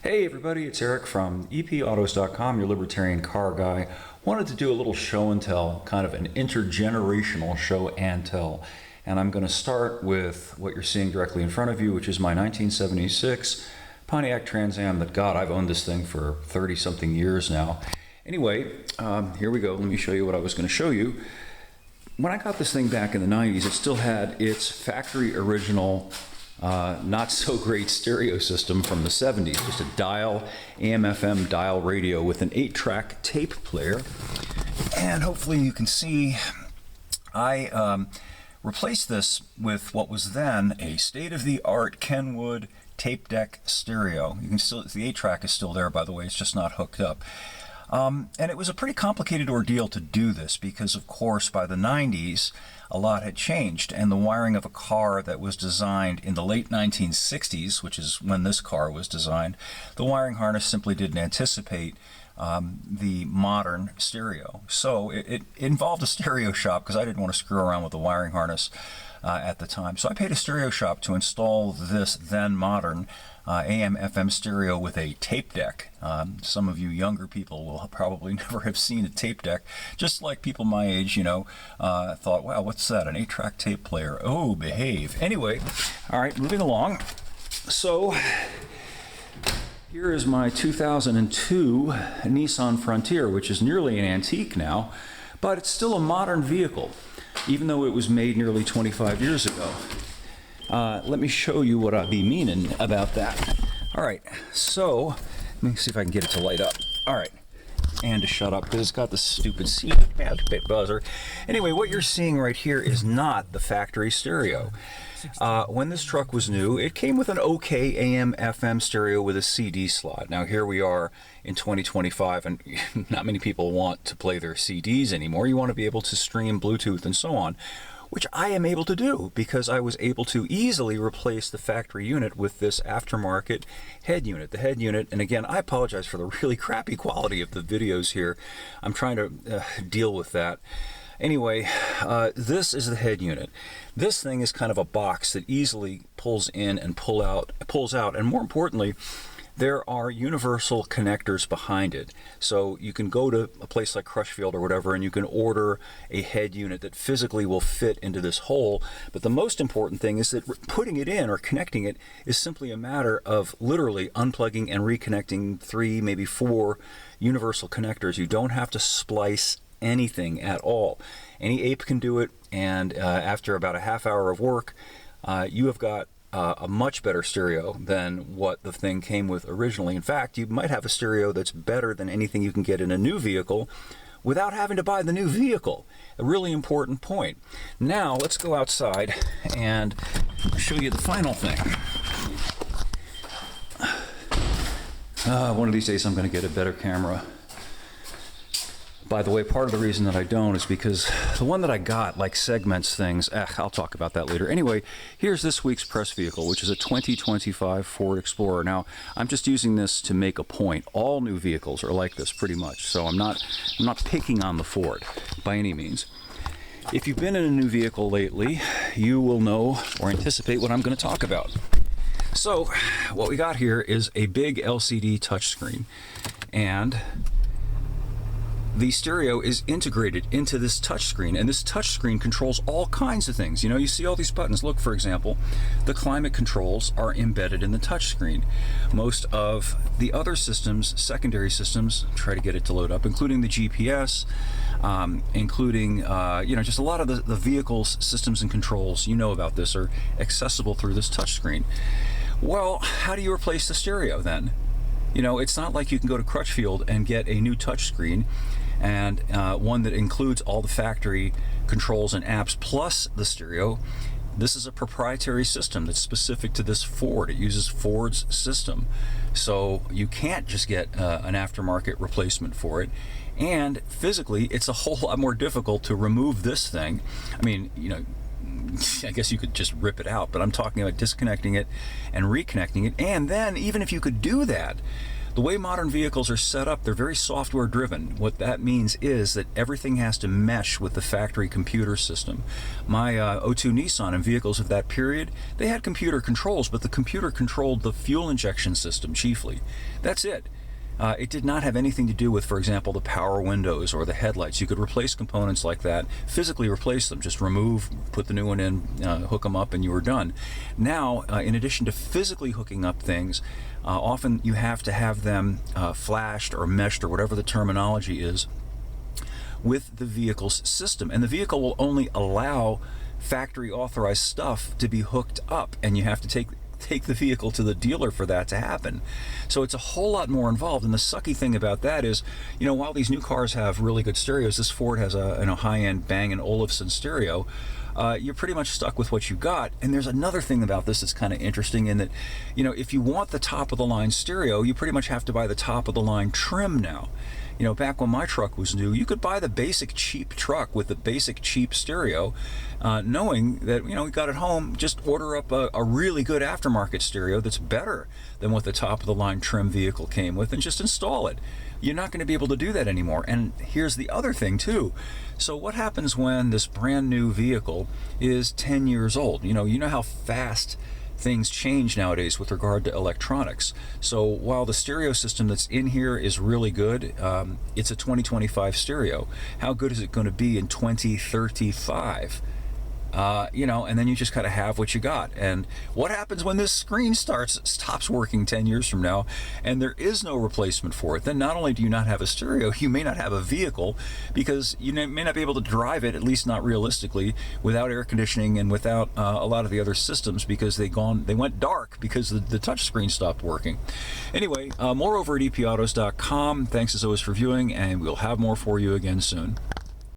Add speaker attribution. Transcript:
Speaker 1: Hey everybody, it's Eric from EPautos.com, your libertarian car guy. Wanted to do a little show and tell, kind of an intergenerational show and tell. And I'm going to start with what you're seeing directly in front of you, which is my 1976 Pontiac Trans Am that, God, I've owned this thing for 30-something years now. Anyway, here we go. Let me show you what I was going to show you. When I got this thing back in the 90s, it still had its factory original not so great stereo system from the 70s, just a dial, AM/FM dial radio with an 8-track tape player. And hopefully you can see I replaced this with what was then a state-of-the-art Kenwood tape deck stereo. You can still, the 8-track is still there, by the way, it's just not hooked up. And it was a pretty complicated ordeal to do this because, of course, by the 90s, a lot had changed, and the wiring of a car that was designed in the late 1960s, which is when this car was designed, the wiring harness simply didn't anticipate the modern stereo. So it involved a stereo shop because I didn't want to screw around with the wiring harness at the time. So I paid a stereo shop to install this then modern AM/FM stereo with a tape deck. Some of you younger people will probably never have seen a tape deck. Just like people my age, you know, thought, wow, what's that? An 8-track tape player. Oh, behave. Anyway, all right, moving along. So here is my 2002 Nissan Frontier, which is nearly an antique now, but it's still a modern vehicle, even though it was made nearly 25 years ago. Let me show you what I be meaning about that. All right, so let me see if I can get it to light up. All right, and to shut up because it's got the stupid seat bit buzzer. Anyway, what you're seeing right here is not the factory stereo. When this truck was new, it came with an okay AM/FM stereo with a CD slot. Now here we are in 2025, and not many people want to play their CDs anymore. You want to be able to stream Bluetooth and so on, which I am able to do because I was able to easily replace the factory unit with this aftermarket head unit. The head unit, and again, I apologize for the really crappy quality of the videos here. I'm trying to deal with that. Anyway, this is the head unit. This thing is kind of a box that easily pulls in and pulls out, and more importantly, there are universal connectors behind it. So you can go to a place like Crushfield or whatever, and you can order a head unit that physically will fit into this hole. But the most important thing is that putting it in or connecting it is simply a matter of literally unplugging and reconnecting 3, maybe 4 universal connectors. You don't have to splice anything at all. Any ape can do it, and after about a half hour of work, you have got a much better stereo than what the thing came with originally. In fact, you might have a stereo that's better than anything you can get in a new vehicle without having to buy the new vehicle. A really important point. Now, let's go outside and show you the final thing. One of these days I'm going to get a better camera. By the way, part of the reason that I don't is because the one that I got, like, segments things. I'll talk about that later. Anyway, here's this week's press vehicle, which is a 2025 Ford Explorer. Now, I'm just using this to make a point. All new vehicles are like this, pretty much. So I'm not picking on the Ford by any means. If you've been in a new vehicle lately, you will know or anticipate what I'm going to talk about. So, what we got here is a big LCD touchscreen, and the stereo is integrated into this touchscreen, and this touchscreen controls all kinds of things. You know, you see all these buttons. Look, for example, the climate controls are embedded in the touchscreen. Most of the other systems, secondary systems, try to get it to load up, including the GPS, including, you know, just a lot of the vehicle's systems and controls, you know about this, are accessible through this touchscreen. Well, how do you replace the stereo then? You know, it's not like you can go to Crutchfield and get a new touchscreen and one that includes all the factory controls and apps plus the stereo. This is a proprietary system that's specific to this Ford. It uses Ford's system. So you can't just get an aftermarket replacement for it. And physically, it's a whole lot more difficult to remove this thing. I mean, you know, I guess you could just rip it out, but I'm talking about disconnecting it and reconnecting it. And then, even if you could do that, The way modern vehicles are set up, they're very software driven. What that means is that everything has to mesh with the factory computer system. My '02 Nissan and vehicles of that period, they had computer controls, but the computer controlled the fuel injection system chiefly. That's it. It did not have anything to do with, for example, the power windows or the headlights. You could replace components like that, physically replace them, just remove, put the new one in, hook them up, and you were done. Now, in addition to physically hooking up things, often you have to have them flashed or meshed or whatever the terminology is with the vehicle's system. And the vehicle will only allow factory authorized stuff to be hooked up, and you have to take the vehicle to the dealer for that to happen. So it's a whole lot more involved. And the sucky thing about that is, while these new cars have really good stereos, this Ford has a high-end Bang & Olufsen stereo, you're pretty much stuck with what you got. And there's another thing about this that's kind of interesting in that, if you want the top-of-the-line stereo, you pretty much have to buy the top-of-the-line trim now. Back when my truck was new, you could buy the basic cheap truck with the basic cheap stereo, knowing that, we got it home, just order up a really good aftermarket stereo that's better than what the top-of-the-line trim vehicle came with and just install it. You're not going to be able to do that anymore. And here's the other thing, too. So what happens when this brand new vehicle is 10 years old? You know how fast things change nowadays with regard to electronics. So while the stereo system that's in here is really good, it's a 2025 stereo. How good is it going to be in 2035? And then you just kind of have what you got. And what happens when this screen stops working 10 years from now and there is no replacement for it? Then not only do you not have a stereo, you may not have a vehicle, because you may not be able to drive it, at least not realistically, without air conditioning and without a lot of the other systems, because they went dark because the touch screen stopped working. Anyway, more over at EPautos.com. Thanks as always for viewing, and we'll have more for you again soon.